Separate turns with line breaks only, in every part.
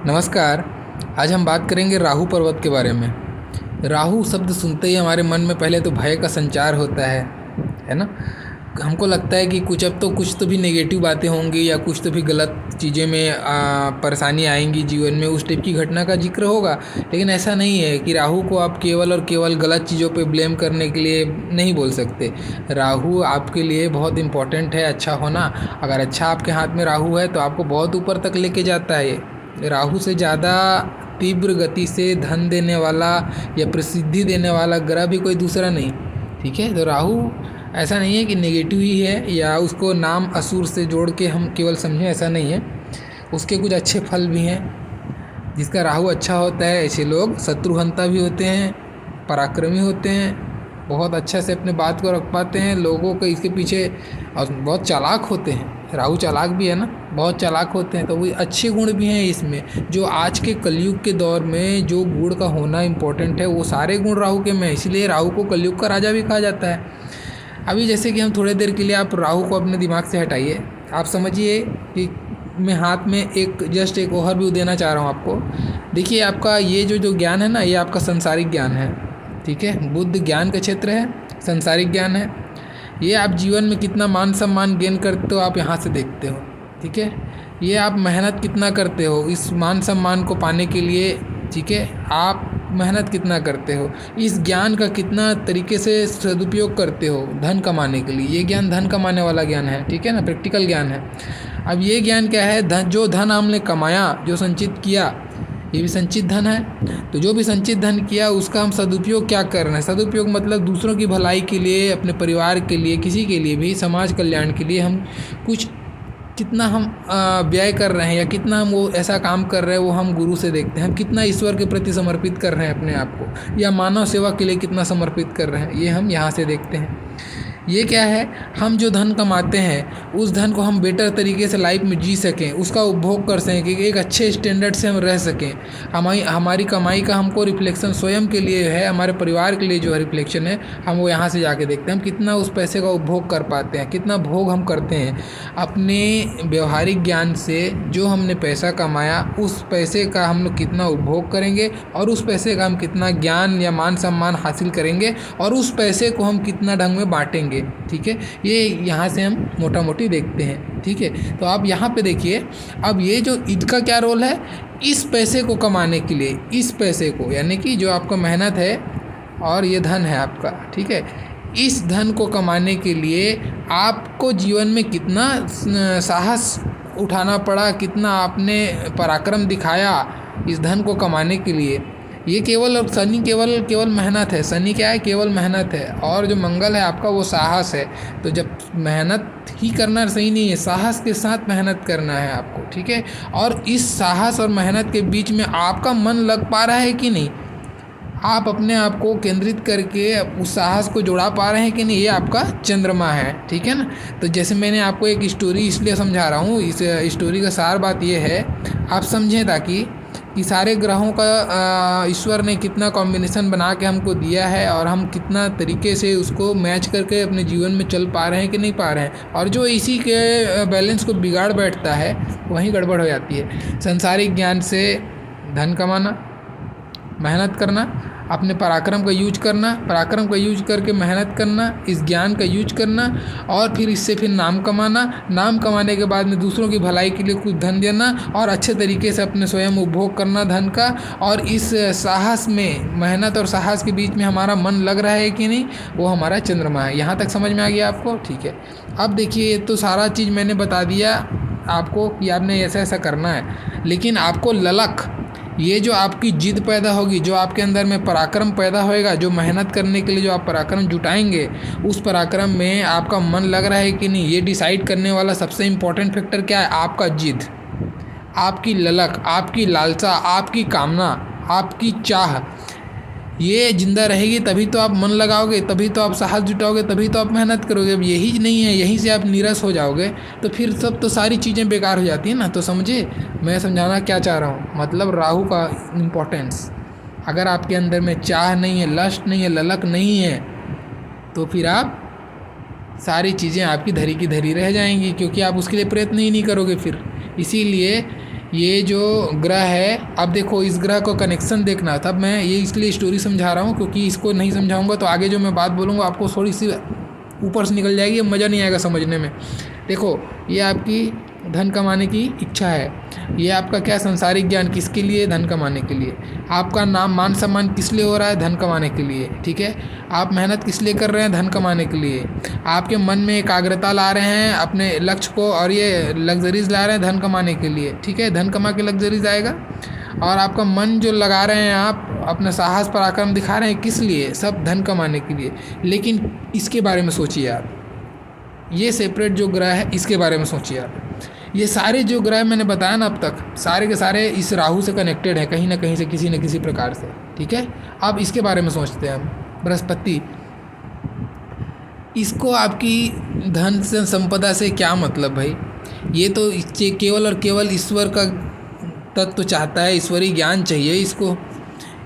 नमस्कार। आज हम बात करेंगे राहु पर्वत के बारे में। राहु शब्द सुनते ही हमारे मन में पहले तो भय का संचार होता है ना। हमको लगता है कि कुछ तो भी नेगेटिव बातें होंगी या कुछ तो भी गलत चीज़ें में परेशानी आएंगी जीवन में, उस टाइप की घटना का जिक्र होगा। लेकिन ऐसा नहीं है कि राहु को आप केवल और केवल गलत चीज़ों पे ब्लेम करने के लिए नहीं बोल सकते। राहु आपके लिए बहुत इम्पोर्टेंट है अच्छा होना। अगर अच्छा आपके हाथ में राहु है तो आपको बहुत ऊपर तक लेके जाता है। राहु से ज़्यादा तीव्र गति से धन देने वाला या प्रसिद्धि देने वाला ग्रह भी कोई दूसरा नहीं। ठीक है, तो राहु ऐसा नहीं है कि नेगेटिव ही है या उसको नाम असुर से जोड़ के हम केवल समझें, ऐसा नहीं है। उसके कुछ अच्छे फल भी हैं। जिसका राहु अच्छा होता है ऐसे लोग शत्रुहंता भी होते हैं, पराक्रमी होते हैं, बहुत अच्छा से अपने बात को रख पाते हैं लोगों को इसके पीछे, और बहुत चालाक होते हैं। राहु चालाक भी है ना, बहुत चालाक होते हैं। तो वो अच्छे गुण भी हैं इसमें। जो आज के कलयुग के दौर में जो गुण का होना इम्पोर्टेंट है वो सारे गुण राहु के में, इसलिए राहु को कलयुग का राजा भी कहा जाता है। अभी जैसे कि हम थोड़ी देर के लिए आप राहु को अपने दिमाग से हटाइए। आप समझिए कि मैं हाथ में एक ओवरव्यू देना चाह रहा हूँ आपको। देखिए, आपका ये जो ज्ञान है ना, ये आपका संसारिक ज्ञान है। ठीक है, बुद्ध ज्ञान का क्षेत्र है, संसारिक ज्ञान है। ये आप जीवन में कितना मान सम्मान गेन करते हो आप यहाँ से देखते हो। ठीक है, ये आप मेहनत कितना करते हो इस मान सम्मान को पाने के लिए। ठीक है, आप मेहनत कितना करते हो, इस ज्ञान का कितना तरीके से सदुपयोग करते हो धन कमाने के लिए। ये ज्ञान धन कमाने वाला ज्ञान है। ठीक है ना, प्रैक्टिकल ज्ञान है। अब ये ज्ञान क्या है, जो धन हमने कमाया, जो संचित किया, ये भी संचित धन है। तो जो भी संचित धन किया उसका हम सदुपयोग क्या कर रहे हैं। सदुपयोग मतलब दूसरों की भलाई के लिए, अपने परिवार के लिए, किसी के लिए भी, समाज कल्याण के लिए हम कुछ कितना हम व्यय कर रहे हैं या कितना हम वो ऐसा काम कर रहे हैं, वो हम गुरु से देखते हैं। हम कितना ईश्वर के प्रति समर्पित कर रहे हैं अपने आप को, या मानव सेवा के लिए कितना समर्पित कर रहे हैं, ये हम यहाँ से देखते हैं। ये क्या है, हम जो धन कमाते हैं उस धन को हम बेटर तरीके से लाइफ में जी सकें, उसका उपभोग कर सकें, कि एक अच्छे स्टैंडर्ड से हम रह सकें। हमारी कमाई का हमको रिफ्लेक्शन स्वयं के लिए है, हमारे परिवार के लिए जो रिफ्लेक्शन है, हम वो यहाँ से जाके देखते हैं। हम कितना उस पैसे का उपभोग कर पाते हैं, कितना भोग हम करते हैं अपने व्यवहारिक ज्ञान से। जो हमने पैसा कमाया उस पैसे का हम लोग कितना उपभोग करेंगे, और उस पैसे का हम कितना ज्ञान या मान सम्मान हासिल करेंगे, और उस पैसे को हम कितना ढंग में बांटेंगे। ठीक है, ये यहाँ से हम मोटा मोटी देखते हैं। ठीक है, तो आप यहाँ पे देखिए, अब ये जो इसका क्या रोल है, इस पैसे को कमाने के लिए, इस पैसे को यानी कि जो आपका मेहनत है और ये धन है आपका। ठीक है, इस धन को कमाने के लिए आपको जीवन में कितना साहस उठाना पड़ा, कितना आपने पराक्रम दिखाया इस धन को कमाने के लिए। ये शनि केवल मेहनत है। शनि क्या है, केवल मेहनत है। और जो मंगल है आपका, वो साहस है। तो जब मेहनत ही करना सही नहीं है, साहस के साथ मेहनत करना है आपको। ठीक है, और इस साहस और मेहनत के बीच में आपका मन लग पा रहा है कि नहीं, आप अपने आप को केंद्रित करके उस साहस को जोड़ा पा रहे हैं कि नहीं, ये आपका चंद्रमा है। ठीक है ना। तो जैसे मैंने आपको एक स्टोरी इसलिए समझा रहा हूँ, इस स्टोरी का सार बात ये है, आप समझें ताकि कि सारे ग्रहों का ईश्वर ने कितना कॉम्बिनेशन बना के हमको दिया है, और हम कितना तरीके से उसको मैच करके अपने जीवन में चल पा रहे हैं कि नहीं पा रहे हैं। और जो इसी के बैलेंस को बिगाड़ बैठता है वहीं गड़बड़ हो जाती है। संसारिक ज्ञान से धन कमाना, मेहनत करना, अपने पराक्रम का यूज करना, पराक्रम का यूज करके मेहनत करना, इस ज्ञान का यूज करना, और फिर इससे फिर नाम कमाना, नाम कमाने के बाद में दूसरों की भलाई के लिए कुछ धन देना, और अच्छे तरीके से अपने स्वयं उपभोग करना धन का। और इस साहस में, मेहनत और साहस के बीच में हमारा मन लग रहा है कि नहीं, वो हमारा चंद्रमा है। यहाँ तक समझ में आ गया आपको। ठीक है, अब देखिए, ये तो सारा चीज़ मैंने बता दिया आपको कि आपने ऐसा ऐसा करना है। लेकिन आपको ललक, ये जो आपकी जिद पैदा होगी, जो आपके अंदर में पराक्रम पैदा होएगा, जो मेहनत करने के लिए जो आप पराक्रम जुटाएंगे, उस पराक्रम में आपका मन लग रहा है कि नहीं, ये डिसाइड करने वाला सबसे इम्पोर्टेंट फैक्टर क्या है, आपका जिद, आपकी ललक, आपकी लालसा, आपकी कामना, आपकी चाह। ये जिंदा रहेगी तभी तो आप मन लगाओगे, तभी तो आप साहस जुटाओगे, तभी तो आप मेहनत करोगे। अब यही नहीं है, यहीं से आप नीरस हो जाओगे तो फिर सब तो सारी चीज़ें बेकार हो जाती हैं ना। तो समझे मैं समझाना क्या चाह रहा हूँ, मतलब राहु का इम्पोर्टेंस। अगर आपके अंदर में चाह नहीं है, लस्ट नहीं है, ललक नहीं है, तो फिर आप सारी चीज़ें आपकी धरी की धरी रह जाएंगी, क्योंकि आप उसके लिए प्रयत्न ही नहीं करोगे फिर। इसीलिए ये जो ग्रह है, अब देखो इस ग्रह को कनेक्शन देखना था। मैं ये इसलिए स्टोरी समझा रहा हूँ क्योंकि इसको नहीं समझाऊंगा तो आगे जो मैं बात बोलूँगा आपको थोड़ी सी ऊपर से निकल जाएगी, मज़ा नहीं आएगा समझने में। देखो ये आपकी धन कमाने की इच्छा है, ये आपका क्या सांसारिक ज्ञान किसके लिए, धन कमाने के लिए। आपका नाम मान सम्मान किस लिए हो रहा है, धन कमाने के लिए, ठीक है। आप मेहनत किस लिए कर रहे हैं, धन कमाने के लिए। आपके मन में एकाग्रता ला रहे हैं अपने लक्ष्य को, और ये लग्जरीज ला रहे हैं धन कमाने के लिए, ठीक है। धन कमा के लग्जरीज आएगा। और आपका मन जो लगा रहे हैं आप, अपना साहस पराक्रम दिखा रहे हैं, किस लिए, सब धन कमाने के लिए। लेकिन इसके बारे में सोचिए आप, ये सेपरेट जो ग्रह है इसके बारे में सोचिए आप। ये सारे जो ग्रह मैंने बताया ना अब तक, सारे के सारे इस राहु से कनेक्टेड है कहीं ना कहीं से, किसी न किसी प्रकार से, ठीक है। अब इसके बारे में सोचते हैं हम। बृहस्पति, इसको आपकी धन से संपदा से क्या मतलब भाई। ये तो केवल और केवल ईश्वर का तत्व चाहता है, ईश्वरीय ज्ञान चाहिए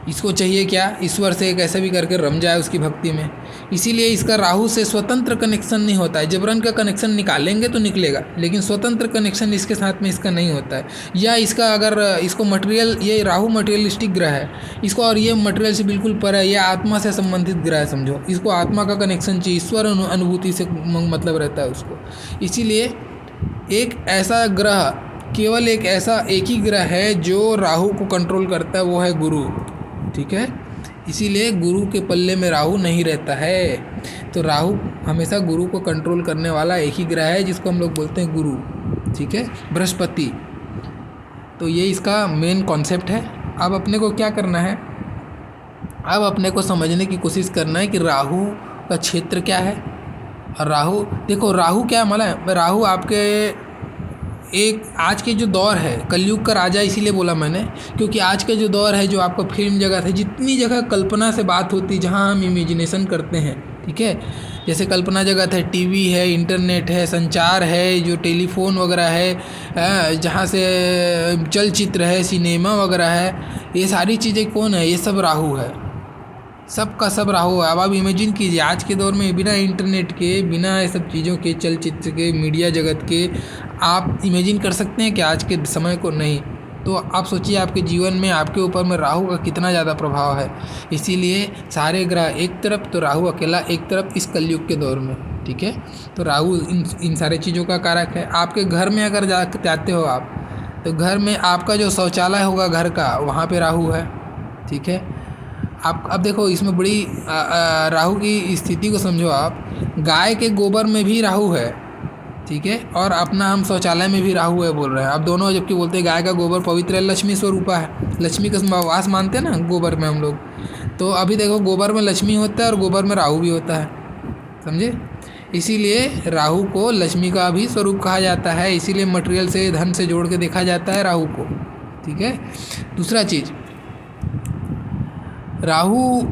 इसको चाहिए क्या, ईश्वर से कैसे भी करके रम जाए उसकी भक्ति में। इसीलिए इसका राहु से स्वतंत्र कनेक्शन नहीं होता है। जबरन का कनेक्शन निकालेंगे तो निकलेगा, लेकिन स्वतंत्र कनेक्शन इसके साथ में इसका नहीं होता है। या इसका अगर इसको मटेरियल, ये राहु मटेरियलिस्टिक ग्रह है इसको, और ये मटेरियल से बिल्कुल पर है, ये आत्मा से संबंधित ग्रह है समझो। इसको आत्मा का कनेक्शन चाहिए, ईश्वर अनुभूति से मतलब रहता है उसको। इसीलिए एक ऐसा ग्रह, केवल एक ही ग्रह है जो राहु को कंट्रोल करता है, वो है गुरु, ठीक है। इसीलिए गुरु के पल्ले में राहु नहीं रहता है। तो राहु हमेशा गुरु को कंट्रोल करने वाला एक ही ग्रह है जिसको हम लोग बोलते हैं गुरु, ठीक है, बृहस्पति। तो ये इसका मेन कॉन्सेप्ट है। अब अपने को क्या करना है, अब अपने को समझने की कोशिश करना है कि राहु का क्षेत्र क्या है। और राहु, देखो राहु क्या है, मतलब राहु आपके एक आज के जो दौर है, कलयुग का राजा इसीलिए बोला मैंने क्योंकि आज का जो दौर है, जो आपका फिल्म जगत है, जितनी जगह कल्पना से बात होती है, जहाँ हम इमेजिनेशन करते हैं, ठीक है। जैसे कल्पना जगत है, टीवी है, इंटरनेट है, संचार है, जो टेलीफोन वगैरह है, जहाँ से चलचित्र है, सिनेमा वगैरह है, ये सारी चीज़ें कौन है, ये सब राहु है, सब का सब राहु है। अब आप इमेजिन कीजिए आज के दौर में बिना इंटरनेट के, बिना ये सब चीज़ों के, चलचित्र के, मीडिया जगत के, आप इमेजिन कर सकते हैं कि आज के समय को, नहीं। तो आप सोचिए आपके जीवन में, आपके ऊपर में राहु का कितना ज़्यादा प्रभाव है। इसीलिए सारे ग्रह एक तरफ, तो राहु अकेला एक तरफ इस कलयुग के दौर में, ठीक है। तो राहु इन सारे चीज़ों का कारक है। आपके घर में अगर जाते हो आप, तो घर में आपका जो शौचालय होगा घर का, वहाँ पे राहु है, ठीक है। आप अब देखो इसमें बड़ी राहु की स्थिति को समझो आप। गाय के गोबर में भी राहु है, ठीक है, और अपना हम शौचालय में भी राहु है बोल रहे हैं। अब दोनों जबकि बोलते हैं गाय का गोबर पवित्र है, लक्ष्मी स्वरूपा है, लक्ष्मी का वास मानते हैं ना गोबर में हम लोग। तो अभी देखो गोबर में लक्ष्मी होता है और गोबर में राहु भी होता है, समझे। इसीलिए राहु को लक्ष्मी का भी स्वरूप कहा जाता है, इसीलिए मटेरियल से, धन से जोड़ के देखा जाता है राहु को, ठीक है। दूसरा चीज़, राहु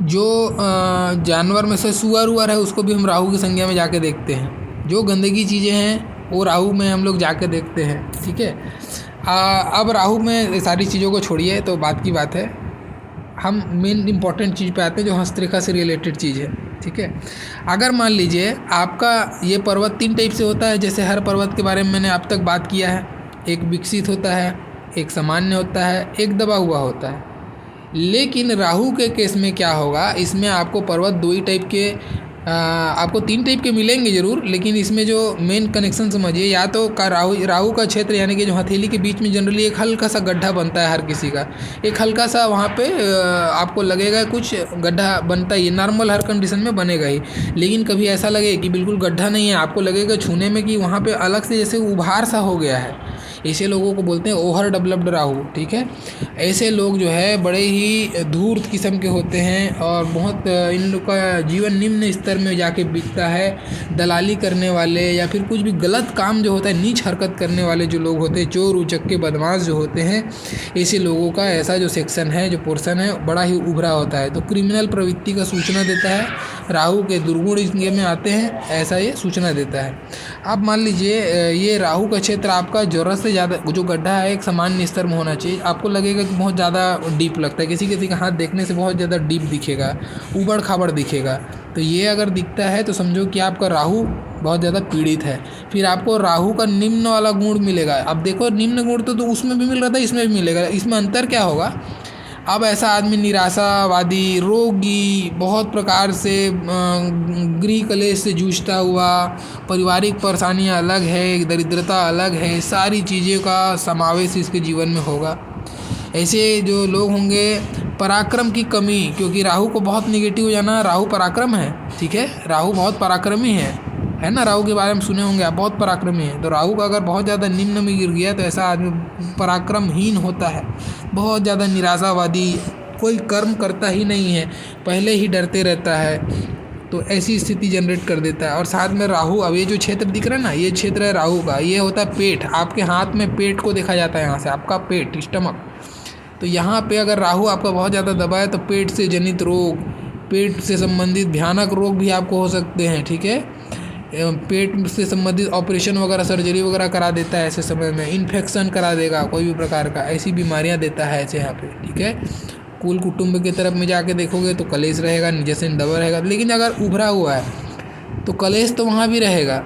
जो जानवर में से सुअर है, उसको भी हम राहु की संज्ञा में जाके देखते हैं। जो गंदगी चीज़ें हैं वो राहु में हम लोग जाके देखते हैं, ठीक है। अब राहु में सारी चीज़ों को छोड़िए, तो बात की बात है, हम मेन इम्पॉर्टेंट चीज़ पे आते हैं जो हस्तरेखा से रिलेटेड चीज़ है, ठीक है। अगर मान लीजिए आपका ये पर्वत 3 टाइप से होता है, जैसे हर पर्वत के बारे में मैंने अब तक बात किया है। एक विकसित होता है, एक सामान्य होता है, एक दबा हुआ होता है। लेकिन राहु के केस में क्या होगा, इसमें आपको पर्वत 2 ही टाइप के, आपको 3 टाइप के मिलेंगे ज़रूर, लेकिन इसमें जो मेन कनेक्शन समझिए, या तो राहु का क्षेत्र, यानी कि जो हथेली के बीच में जनरली एक हल्का सा गड्ढा बनता है हर किसी का, एक हल्का सा वहाँ पे आपको लगेगा कुछ गड्ढा बनता ही, नॉर्मल हर कंडीशन में बनेगा ही। लेकिन कभी ऐसा लगे कि बिल्कुल गड्ढा नहीं है, आपको लगेगा छूने में कि वहाँ पे अलग से जैसे उभार सा हो गया है। ऐसे लोगों को बोलते हैं ओवर डेवलप्ड राहु, ठीक है। ऐसे लोग जो है बड़े ही धूर्त किस्म के होते हैं और बहुत इन लोग का जीवन निम्न स्तर में जाके बिकता है। दलाली करने वाले या फिर कुछ भी गलत काम जो होता है, नीच हरकत करने वाले जो लोग होते हैं, चोर उचक्के बदमाश जो होते हैं, ऐसे लोगों का ऐसा जो सेक्शन है, जो पोर्शन है, बड़ा ही उभरा होता है। तो क्रिमिनल प्रवृत्ति का सूचना देता है, राहु के दुर्गुण इसके में आते हैं, ऐसा ये सूचना देता है। अब मान लीजिए ये राहु का क्षेत्र आपका ज़रूरत से ज़्यादा जो गड्ढा है एक सामान्य स्तर में होना चाहिए। आपको लगेगा कि बहुत ज़्यादा डीप लगता है, किसी किसी का हाथ देखने से बहुत ज़्यादा डीप दिखेगा, ऊबड़ खाबड़ दिखेगा। तो ये अगर दिखता है तो समझो कि आपका राहु बहुत ज़्यादा पीड़ित है। फिर आपको राहु का निम्न वाला गुण मिलेगा। अब देखो निम्न गुण तो उसमें भी मिल रहा था, इसमें भी मिलेगा। इसमें अंतर क्या होगा, अब ऐसा आदमी निराशावादी, रोगी, बहुत प्रकार से गृह कलेश से जूझता हुआ, पारिवारिक परेशानियां अलग है, दरिद्रता अलग है, सारी चीज़ों का समावेश इसके जीवन में होगा। ऐसे जो लोग होंगे, पराक्रम की कमी, क्योंकि राहु को बहुत निगेटिव जाना, राहु पराक्रम है, ठीक है, राहु बहुत पराक्रमी है ना। राहु के बारे में सुने होंगे आप, बहुत पराक्रमी है। तो राहु का अगर बहुत ज़्यादा निम्न में गिर गया तो ऐसा आदमी पराक्रमहीन होता है, बहुत ज़्यादा निराशावादी, कोई कर्म करता ही नहीं है, पहले ही डरते रहता है। तो ऐसी स्थिति जनरेट कर देता है। और साथ में राहु, अब ये जो क्षेत्र दिख रहा है ना, ये क्षेत्र है राहु का, ये होता है पेट। आपके हाथ में पेट को देखा जाता है, यहाँ से आपका पेट, स्टमक। तो यहाँ पे अगर राहु आपका बहुत ज़्यादा दबा है तो पेट से जनित रोग, पेट से संबंधित भयानक रोग भी आपको हो सकते हैं, ठीक है। पेट से संबंधित ऑपरेशन वगैरह, सर्जरी वगैरह करा देता है ऐसे समय में, इन्फेक्शन करा देगा कोई भी प्रकार का, ऐसी बीमारियां देता है ऐसे यहाँ पे, ठीक है। कुल कुटुंब की तरफ में जाके देखोगे तो कलेश रहेगा, जैसे दबा रहेगा। लेकिन अगर उभरा हुआ है तो कलेश तो वहाँ भी रहेगा,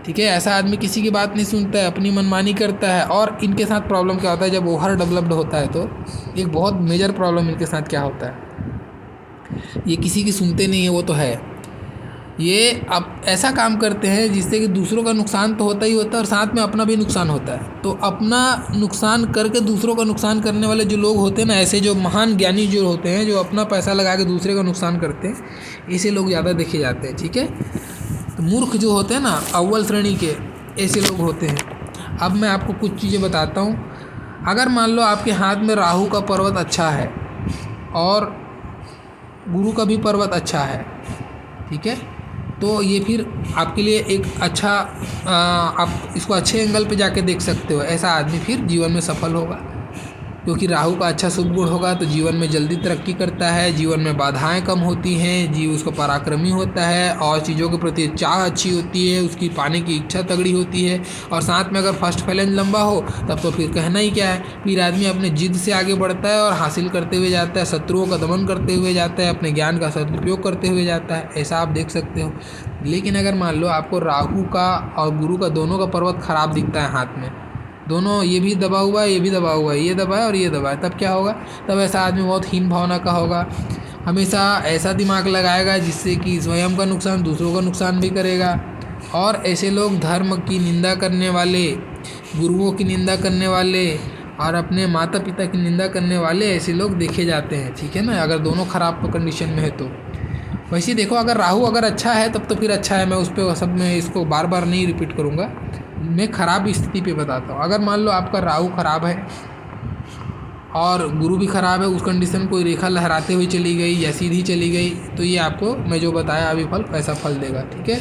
ठीक है। ऐसा आदमी किसी की बात नहीं सुनता है, अपनी मनमानी करता है। और इनके साथ प्रॉब्लम क्या होता है, जब ओवर डेवलप्ड होता है तो एक बहुत मेजर प्रॉब्लम इनके साथ क्या होता है, ये किसी की सुनते नहीं है, वो तो है। ये अब ऐसा काम करते हैं जिससे कि दूसरों का नुकसान तो होता ही होता है और साथ में अपना भी नुकसान होता है। तो अपना नुकसान करके दूसरों का नुकसान करने वाले जो लोग होते हैं ना, ऐसे जो महान ज्ञानी जो होते हैं, जो अपना पैसा लगा के दूसरे का नुकसान करते हैं, ऐसे लोग ज़्यादा देखे जाते हैं, ठीक है। तो मूर्ख जो होते हैं ना, अव्वल श्रेणी के, ऐसे लोग होते हैं। अब मैं आपको कुछ चीज़ें बताता हूँ। अगर मान लो आपके हाथ में राहु का पर्वत अच्छा है और गुरु का भी पर्वत अच्छा है, ठीक है, तो ये फिर आपके लिए एक अच्छा, आप इसको अच्छे एंगल पे जाके देख सकते हो। ऐसा आदमी फिर जीवन में सफल होगा, क्योंकि राहु का अच्छा शुभ गुण होगा तो जीवन में जल्दी तरक्की करता है, जीवन में बाधाएं कम होती हैं, जीव उसको पराक्रमी होता है और चीज़ों के प्रति चाह अच्छी होती है, उसकी पाने की इच्छा तगड़ी होती है। और साथ में अगर फर्स्ट फैलेंज लंबा हो तब तो फिर कहना ही क्या है, फिर आदमी अपने जिद से आगे बढ़ता है और हासिल करते हुए जाता है, शत्रुओं का दमन करते हुए जाता है, अपने ज्ञान का सदुपयोग करते हुए जाता है। ऐसा आप देख सकते हो। लेकिन अगर मान लो आपको राहु का और गुरु का दोनों का पर्वत खराब दिखता है हाथ में, दोनों, ये भी दबा हुआ है, ये भी दबा हुआ है, ये दबा है और ये दबा है, तब क्या होगा, तब ऐसा आदमी बहुत हीन भावना का होगा, हमेशा ऐसा दिमाग लगाएगा जिससे कि स्वयं का नुकसान, दूसरों का नुकसान भी करेगा। और ऐसे लोग धर्म की निंदा करने वाले, गुरुओं की निंदा करने वाले और अपने माता पिता की निंदा करने वाले, ऐसे लोग देखे जाते हैं, ठीक है ना, अगर दोनों खराब कंडीशन में है तो। वैसे देखो, अगर राहु अगर अच्छा है तब तो फिर अच्छा है, मैं उस पर सब में इसको बार बार नहीं रिपीट करूँगा, मैं ख़राब स्थिति पे बताता हूँ। अगर मान लो आपका राहु ख़राब है और गुरु भी ख़राब है, उस कंडीशन कोई रेखा लहराते हुए चली गई या सीधी चली गई, तो ये आपको मैं जो बताया अभी फल वैसा फल देगा, ठीक है।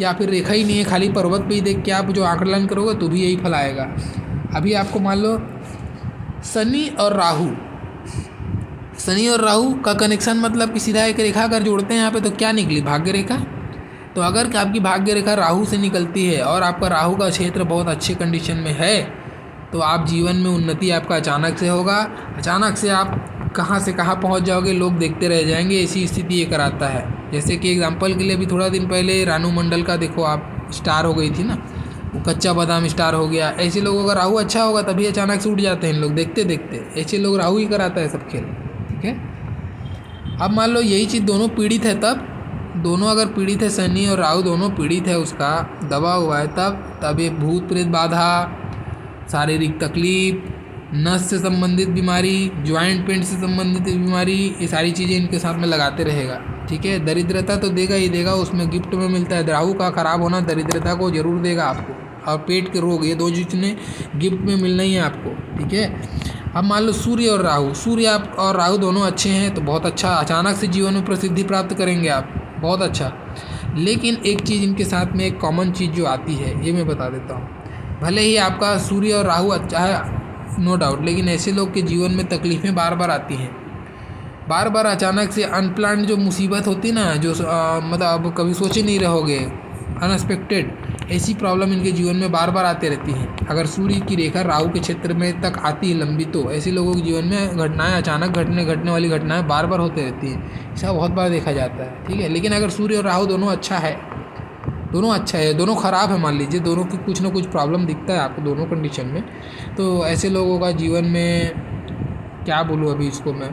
या फिर रेखा ही नहीं है, खाली पर्वत पे ही देख के आप जो आकलन करोगे तो भी यही फल आएगा। अभी आपको मान लो शनि और राहु, शनि और राहु का कनेक्शन, मतलब कि सीधा एक रेखा अगर जोड़ते हैं यहाँ पे तो क्या निकली, भाग्य रेखा। तो अगर आपकी भाग्य रेखा राहु से निकलती है और आपका राहु का क्षेत्र बहुत अच्छे कंडीशन में है, तो आप जीवन में उन्नति आपका अचानक से होगा। अचानक से आप कहाँ से कहाँ पहुँच जाओगे, लोग देखते रह जाएंगे, ऐसी स्थिति ये कराता है। जैसे कि एग्जांपल के लिए अभी थोड़ा दिन पहले रानू मंडल का देखो आप, स्टार हो गई थी ना, वो कच्चा बादाम स्टार हो गया। ऐसे लोगों का राहु अच्छा होगा तभी अचानक से उठ जाते हैं लोग, देखते देखते। ऐसे लोग राहु ही कराता है सब खेल, ठीक है। अब मान लो यही चीज़ दोनों पीड़ित है, तब दोनों अगर पीड़ित है, शनि और राहु दोनों पीड़ित है, उसका दबा हुआ है, तब ये भूत प्रेत बाधा, शारीरिक तकलीफ, नस से संबंधित बीमारी, ज्वाइंट पेन से संबंधित बीमारी, ये सारी चीज़ें इनके साथ में लगाते रहेगा, ठीक है। दरिद्रता तो देगा ही देगा, उसमें गिफ्ट में मिलता है। राहु का खराब होना दरिद्रता को जरूर देगा आपको, और पेट के रोग, ये दो चीज़ें गिफ्ट में मिलना ही है आपको, ठीक है। अब मान लो सूर्य और राहु, सूर्य आप और राहु दोनों अच्छे हैं तो बहुत अच्छा, अचानक से जीवन में प्रसिद्धि प्राप्त करेंगे आप, बहुत अच्छा। लेकिन एक चीज़ इनके साथ में, एक कॉमन चीज़ जो आती है, ये मैं बता देता हूँ। भले ही आपका सूर्य और राहु अच्छा है, नो डाउट, लेकिन ऐसे लोग के जीवन में तकलीफ़ें बार बार आती हैं, बार बार अचानक से अनप्लान्ड जो मुसीबत होती ना, जो मतलब अब कभी सोचे नहीं रहोगे, अनएक्सपेक्टेड ऐसी प्रॉब्लम इनके जीवन में बार बार आते रहती हैं। अगर सूर्य की रेखा राहु के क्षेत्र में तक आती है लंबी, तो ऐसे लोगों के जीवन में घटनाएं अचानक घटने वाली घटनाएं बार बार होती रहती हैं। ऐसा बहुत बार देखा जाता है, ठीक है। लेकिन अगर सूर्य और राहु दोनों अच्छा है, दोनों ख़राब है, मान लीजिए दोनों की कुछ ना कुछ प्रॉब्लम दिखता है आपको दोनों कंडीशन में, तो ऐसे लोगों का जीवन में क्या बोलूँ अभी इसको मैं,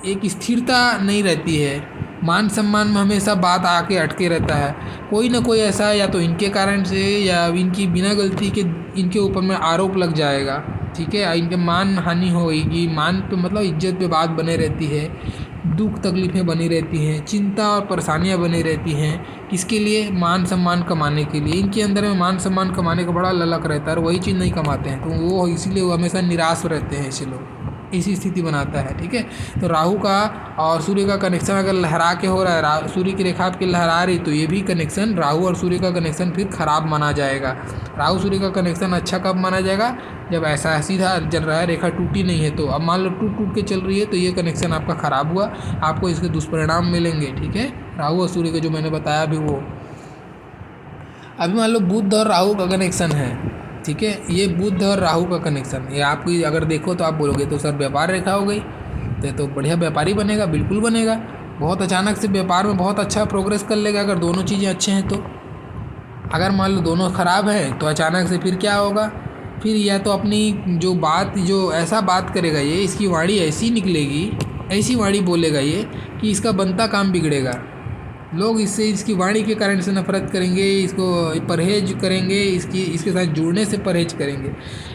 एक स्थिरता नहीं रहती है। मान सम्मान में हमेशा बात आके अटके रहता है। कोई ना कोई ऐसा, या तो इनके कारण से या इनकी बिना गलती के इनके ऊपर में आरोप लग जाएगा, ठीक है। इनके मान हानि होगी, मान पे मतलब इज्जत पे बात बने रहती है, दुख तकलीफ़ें बनी रहती हैं, चिंता और परेशानियां बनी रहती हैं। किसके लिए? मान सम्मान कमाने के लिए। इनके अंदर में मान सम्मान कमाने का बड़ा ललक रहता है और वही चीज़ नहीं कमाते हैं, तो वो इसीलिए वो हमेशा निराश रहते हैं ऐसे लोग। इसी स्थिति बनाता है, ठीक है। तो राहु का और सूर्य का कनेक्शन अगर लहरा के हो रहा है, सूर्य की रेखा आपकी लहरा रही, तो ये भी कनेक्शन राहु और सूर्य का कनेक्शन फिर खराब माना जाएगा। राहु सूर्य का कनेक्शन अच्छा कब माना जाएगा? जब ऐसा सीधा चल रहा है, रेखा टूटी नहीं है। तो अब मान लो टूट के चल रही है, तो ये कनेक्शन आपका ख़राब हुआ, आपको इसके दुष्परिणाम मिलेंगे, ठीक है। राहु और सूर्य का जो मैंने बताया अभी वो, अभी मान लो बुध और राहु का कनेक्शन है, ठीक है। ये बुध और राहु का कनेक्शन, ये आपकी अगर देखो तो आप बोलोगे तो सर व्यापार रेखा हो गई, तो बढ़िया व्यापारी बनेगा, बिल्कुल बनेगा। बहुत अचानक से व्यापार में बहुत अच्छा प्रोग्रेस कर लेगा अगर दोनों चीज़ें अच्छे हैं तो। अगर मान लो दोनों ख़राब हैं तो अचानक से फिर क्या होगा? फिर या तो अपनी जो ऐसा बात करेगा, ये इसकी वाणी ऐसी निकलेगी, ऐसी वाणी बोलेगा ये कि इसका बनता काम बिगड़ेगा। लोग इसकी वाणी के कारण से नफरत करेंगे, इसको परहेज करेंगे, इसके साथ जुड़ने से परहेज करेंगे।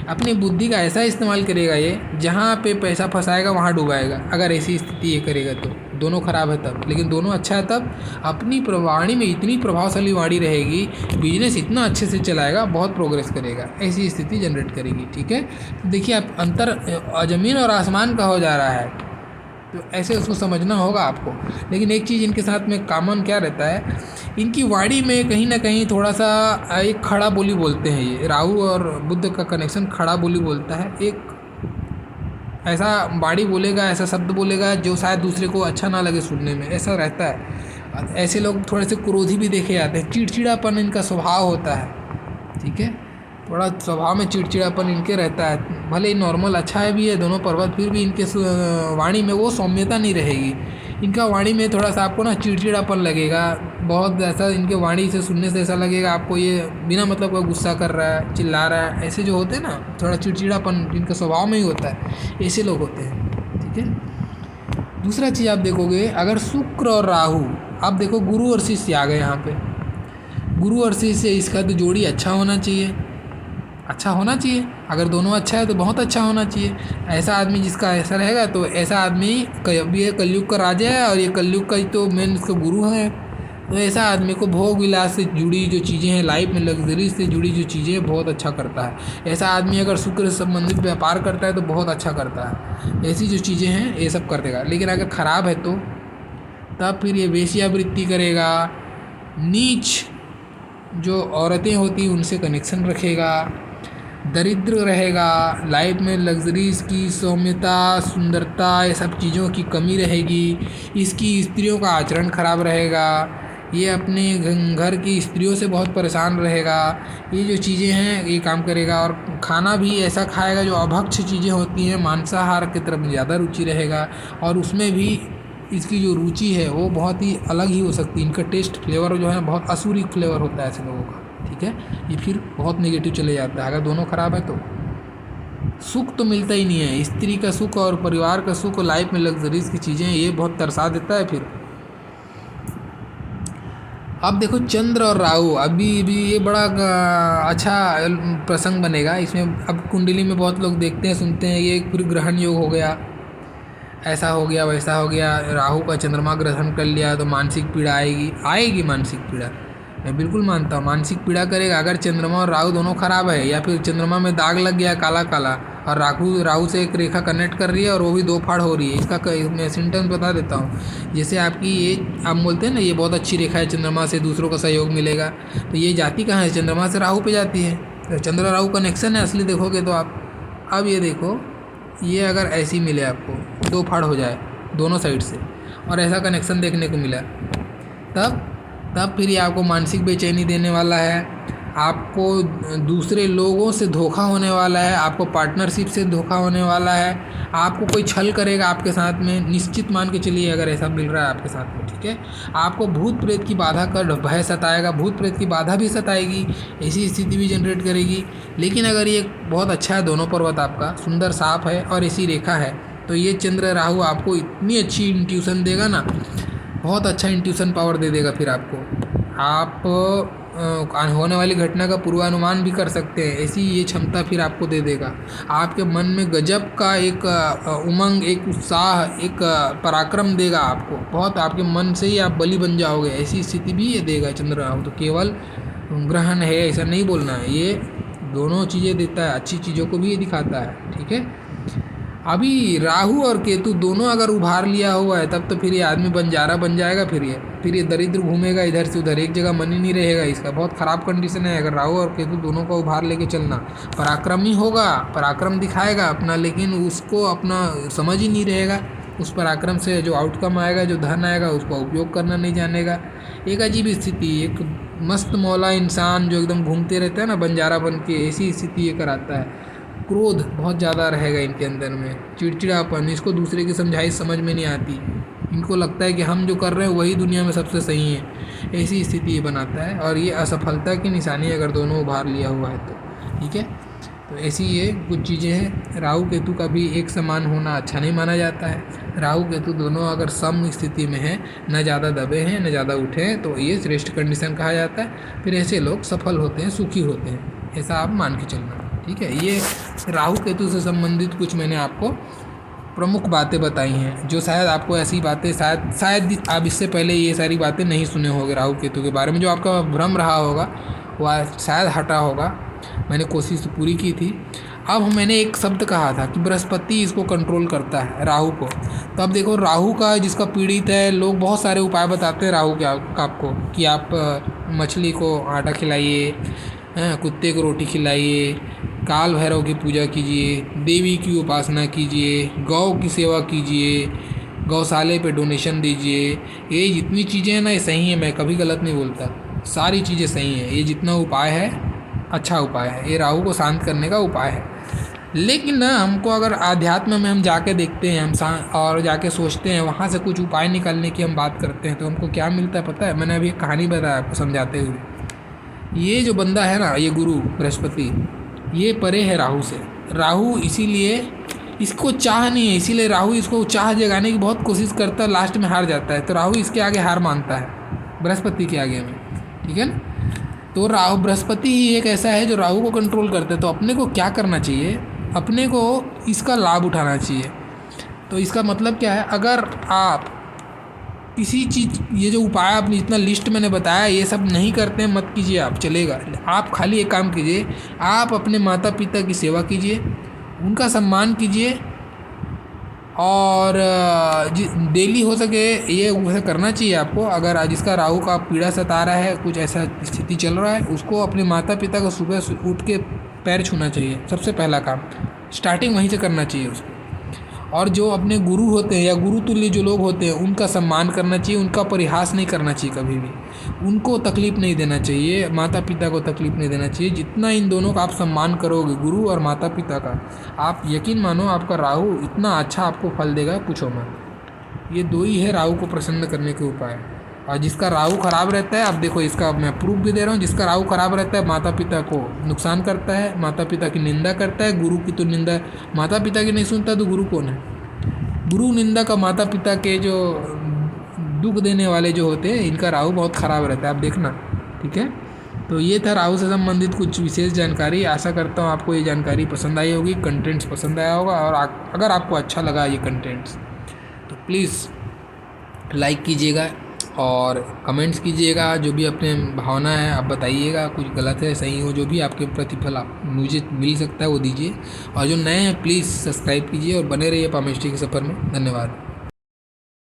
अपनी बुद्धि का ऐसा इस्तेमाल करेगा ये, जहाँ पे पैसा फंसाएगा वहाँ डुबाएगा। अगर ऐसी स्थिति ये करेगा तो दोनों ख़राब है तब, लेकिन दोनों अच्छा है तब अपनी वाणी में इतनी प्रभावशाली वाणी रहेगी, बिजनेस इतना अच्छे से चलाएगा, बहुत प्रोग्रेस करेगा, ऐसी स्थिति जनरेट करेगी, ठीक है। तो देखिए आप अंतर ज़मीन और आसमान का हो जा रहा है, तो ऐसे उसको समझना होगा आपको। लेकिन एक चीज़ इनके साथ में कॉमन क्या रहता है, इनकी वाणी में कहीं ना कहीं थोड़ा सा एक खड़ा बोली बोलते हैं। ये राहु और बुध का कनेक्शन खड़ा बोली बोलता है, एक ऐसा वाणी बोलेगा, ऐसा शब्द बोलेगा जो शायद दूसरे को अच्छा ना लगे सुनने में, ऐसा रहता है। ऐसे लोग थोड़े से क्रोधी भी देखे जाते हैं, चिड़चिड़ापन इनका स्वभाव होता है, ठीक है। थोड़ा स्वभाव में चिड़चिड़ापन इनके रहता है, भले ही नॉर्मल अच्छा है भी है दोनों पर्वत, फिर भी इनके वाणी में वो सौम्यता नहीं रहेगी। इनका वाणी में थोड़ा सा आपको ना चिड़चिड़ापन लगेगा, बहुत ऐसा इनके वाणी से सुनने से ऐसा लगेगा आपको ये बिना मतलब का गुस्सा कर रहा है, चिल्ला रहा है, ऐसे जो होते हैं ना, थोड़ा चिड़चिड़ापन इनके स्वभाव में ही होता है, ऐसे लोग होते हैं, ठीक है। दूसरा चीज़ आप देखोगे, अगर शुक्र और राहु, आप देखो गुरु और शिष्य आ गए यहाँ पे, गुरु और शिष्य, इसका तो जोड़ी अच्छा होना चाहिए, अच्छा होना चाहिए। अगर दोनों अच्छा है तो बहुत अच्छा होना चाहिए। ऐसा आदमी जिसका ऐसा रहेगा तो ऐसा आदमी कभी ये कलयुग का राजा है और ये कलयुग का ही तो मेन इसका गुरु है। तो ऐसा आदमी को भोग विलास से जुड़ी जो चीज़ें हैं, लाइफ में लग्जरी से जुड़ी जो चीज़ें हैं, बहुत अच्छा करता है। ऐसा आदमी अगर शुक्र से संबंधित व्यापार करता है तो बहुत अच्छा करता है। ऐसी जो चीज़ें हैं ये सब कर देगा। लेकिन अगर ख़राब है तो तब फिर ये वेश्यावृत्ति करेगा, नीच जो औरतें होती हैं उनसे कनेक्शन रखेगा, दरिद्र रहेगा, लाइफ में लग्जरीज की सौम्यता, सुंदरता, ये सब चीज़ों की कमी रहेगी। इसकी स्त्रियों का आचरण खराब रहेगा, ये अपने घर की स्त्रियों से बहुत परेशान रहेगा। ये जो चीज़ें हैं ये काम करेगा। और खाना भी ऐसा खाएगा जो अभक्ष्य चीज़ें होती हैं, मांसाहार की तरफ ज़्यादा रुचि रहेगा, और उसमें भी इसकी जो रुचि है वो बहुत ही अलग ही हो सकती है। इनका टेस्ट फ्लेवर जो है बहुत असुरी फ्लेवर होता है ऐसे लोगों का, ठीक है। ये फिर बहुत नेगेटिव चले जाता है अगर दोनों ख़राब है तो। सुख तो मिलता ही नहीं है, स्त्री का सुख और परिवार का सुख और लाइफ में लग्जरीज की चीज़ें, ये बहुत तरसा देता है फिर। अब देखो चंद्र और राहु, अभी भी ये बड़ा अच्छा प्रसंग बनेगा इसमें। अब कुंडली में बहुत लोग देखते हैं, सुनते हैं, ये पूरी ग्रहण योग हो गया, ऐसा हो गया, वैसा हो गया, राहु का चंद्रमा ग्रहण कर लिया तो मानसिक पीड़ा आएगी मानसिक पीड़ा। मैं बिल्कुल मानता हूँ मानसिक पीड़ा करेगा अगर चंद्रमा और राहु दोनों खराब है, या फिर चंद्रमा में दाग लग गया काला काला और राहु से एक रेखा कनेक्ट कर रही है और वो भी दो फाड़ हो रही है। इसका मैं सिम्टम्स बता देता हूँ। जैसे आपकी ये आप बोलते हैं ना, ये बहुत अच्छी रेखा है, चंद्रमा से दूसरों का सहयोग मिलेगा, तो ये जाती कहाँ है? चंद्रमा से राहु पे जाती है। तो चंद्र राहु कनेक्शन है असली देखोगे तो आप। अब ये देखो, ये अगर ऐसी मिले आपको, दो फाड़ हो जाए दोनों साइड से, और ऐसा कनेक्शन देखने को मिला, तब तब फिर ये आपको मानसिक बेचैनी देने वाला है, आपको दूसरे लोगों से धोखा होने वाला है, आपको पार्टनरशिप से धोखा होने वाला है, आपको कोई छल करेगा आपके साथ में, निश्चित मान के चलिए अगर ऐसा मिल रहा है आपके साथ में, ठीक है। आपको भूत प्रेत की बाधा का भय सताएगा, भूत प्रेत की बाधा भी सताएगी, ऐसी स्थिति भी जनरेट करेगी। लेकिन अगर ये बहुत अच्छा है, दोनों पर्वत आपका सुंदर साफ है और ऐसी रेखा है, तो ये चंद्र राहु आपको इतनी अच्छी इंट्यूशन देगा ना, बहुत अच्छा इंट्यूशन पावर दे देगा। फिर आप होने वाली घटना का पूर्वानुमान भी कर सकते हैं, ऐसी ये क्षमता फिर आपको दे देगा। आपके मन में गजब का एक उमंग, एक उत्साह, एक पराक्रम देगा आपको, बहुत आपके मन से ही आप बलि बन जाओगे, ऐसी स्थिति भी ये देगा चंद्र राहु। तो केवल ग्रहण है ऐसा नहीं बोलना है, ये दोनों चीज़ें देता है, अच्छी चीज़ों को भी ये दिखाता है, ठीक है। अभी राहु और केतु दोनों अगर उभार लिया हुआ है तब तो फिर ये आदमी बंजारा बन जाएगा, फिर ये दरिद्र घूमेगा इधर से उधर, एक जगह मन ही नहीं रहेगा इसका। बहुत ख़राब कंडीशन है अगर राहु और केतु दोनों को उभार लेके चलना। पराक्रमी होगा, पराक्रम दिखाएगा अपना, लेकिन उसको अपना समझ ही नहीं रहेगा, उस पराक्रम से जो आउटकम आएगा, जो धन आएगा, उसका उपयोग करना नहीं जानेगा। एक अजीब स्थिति, एक मस्त मौला इंसान जो एकदम घूमते रहता है ना बंजारा बन के, ऐसी स्थिति ये कराता है। क्रोध बहुत ज़्यादा रहेगा इनके अंदर में, चिड़चिड़ापन, इसको दूसरे की समझाइश समझ में नहीं आती, इनको लगता है कि हम जो कर रहे हैं वही दुनिया में सबसे सही है, ऐसी स्थिति ये बनाता है। और ये असफलता की निशानी अगर दोनों उभार लिया हुआ है तो, ठीक है। तो ऐसी ये कुछ चीज़ें हैं। राहु केतु का भी एक समान होना अच्छा नहीं माना जाता है। राहु केतु दोनों अगर सम स्थिति में हैं, न ज़्यादा दबे हैं न ज़्यादा उठे हैं, तो ये श्रेष्ठ कंडीशन कहा जाता है। फिर ऐसे लोग सफल होते हैं, सुखी होते हैं, ऐसा आप मान के चलना, ठीक है। ये राहु केतु से संबंधित कुछ मैंने आपको प्रमुख बातें बताई हैं, जो शायद आपको ऐसी बातें शायद आप इससे पहले ये सारी बातें नहीं सुने होंगे राहु केतु के बारे में। जो आपका भ्रम रहा होगा वह शायद हटा होगा, मैंने कोशिश पूरी की थी। अब मैंने एक शब्द कहा था कि बृहस्पति इसको कंट्रोल करता है राहु को। तो अब देखो राहु का जिसका पीड़ित है, लोग बहुत सारे उपाय बताते हैं राहु के आपको कि आप मछली को आटा खिलाइए, कुत्ते को रोटी खिलाइए, काल भैरव की पूजा कीजिए, देवी की उपासना कीजिए, गौ की सेवा कीजिए, गौशाले पे डोनेशन दीजिए। ये जितनी चीज़ें हैं ना, ये सही है, मैं कभी गलत नहीं बोलता, सारी चीज़ें सही हैं। ये जितना उपाय है अच्छा उपाय है, ये राहु को शांत करने का उपाय है। लेकिन ना हमको अगर आध्यात्म में हम जाके देखते हैं, हम और जाके सोचते हैं, वहाँ से कुछ उपाय निकालने की हम बात करते हैं, तो हमको क्या मिलता है पता है? मैंने अभी एक कहानी बताया आपको समझाते हुए। ये जो बंदा है ना, ये गुरु बृहस्पति, ये परे है राहु से। राहु इसीलिए इसको चाह नहीं है, इसीलिए राहु इसको चाह जगाने की बहुत कोशिश करता है, लास्ट में हार जाता है। तो राहु इसके आगे हार मानता है, बृहस्पति के आगे में, ठीक है ना। तो राहु बृहस्पति ही एक ऐसा है जो राहु को कंट्रोल करता है। तो अपने को क्या करना चाहिए? अपने को इसका लाभ उठाना चाहिए। तो इसका मतलब क्या है? अगर आप किसी चीज़, ये जो उपाय आपने जितना लिस्ट मैंने बताया, ये सब नहीं करते हैं, मत कीजिए आप, चलेगा। आप खाली एक काम कीजिए, आप अपने माता पिता की सेवा कीजिए, उनका सम्मान कीजिए, और डेली हो सके ये वैसे करना चाहिए आपको। अगर जिसका राहु का पीड़ा सता रहा है, कुछ ऐसा स्थिति चल रहा है, उसको अपने माता पिता को सुबह उठ के पैर छूना चाहिए, सबसे पहला काम, स्टार्टिंग वहीं से करना चाहिए उसको। और जो अपने गुरु होते हैं या गुरु तुल्य जो लोग होते हैं, उनका सम्मान करना चाहिए, उनका परिहास नहीं करना चाहिए कभी भी, उनको तकलीफ़ नहीं देना चाहिए, माता पिता को तकलीफ़ नहीं देना चाहिए। जितना इन दोनों का आप सम्मान करोगे, गुरु और माता पिता का, आप यकीन मानो आपका राहु इतना अच्छा आपको फल देगा, पूछो मत। ये दो ही है राहु को प्रसन्न करने के उपाय। और जिसका राहु खराब रहता है, आप देखो इसका मैं प्रूफ भी दे रहा हूँ, जिसका राहु खराब रहता है माता पिता को नुकसान करता है, माता पिता की निंदा करता है। गुरु की तो निंदा, माता पिता की नहीं सुनता तो गुरु कौन है? गुरु निंदा का माता पिता के जो दुख देने वाले जो होते हैं, इनका राहु बहुत ख़राब रहता है, आप देखना, ठीक है। तो ये था राहु से संबंधित कुछ विशेष जानकारी। आशा करता हूँ आपको ये जानकारी पसंद आई होगी, कंटेंट्स पसंद आया होगा। और अगर आपको अच्छा लगा ये कंटेंट्स, तो प्लीज़ लाइक कीजिएगा और कमेंट्स कीजिएगा। जो भी अपने भावना है आप बताइएगा, कुछ गलत है सही हो, जो भी आपके प्रतिफल आप मुझे मिल सकता है वो दीजिए। और जो नए हैं प्लीज़ सब्सक्राइब कीजिए और बने रहिए पामेस्ट्री के सफ़र में। धन्यवाद।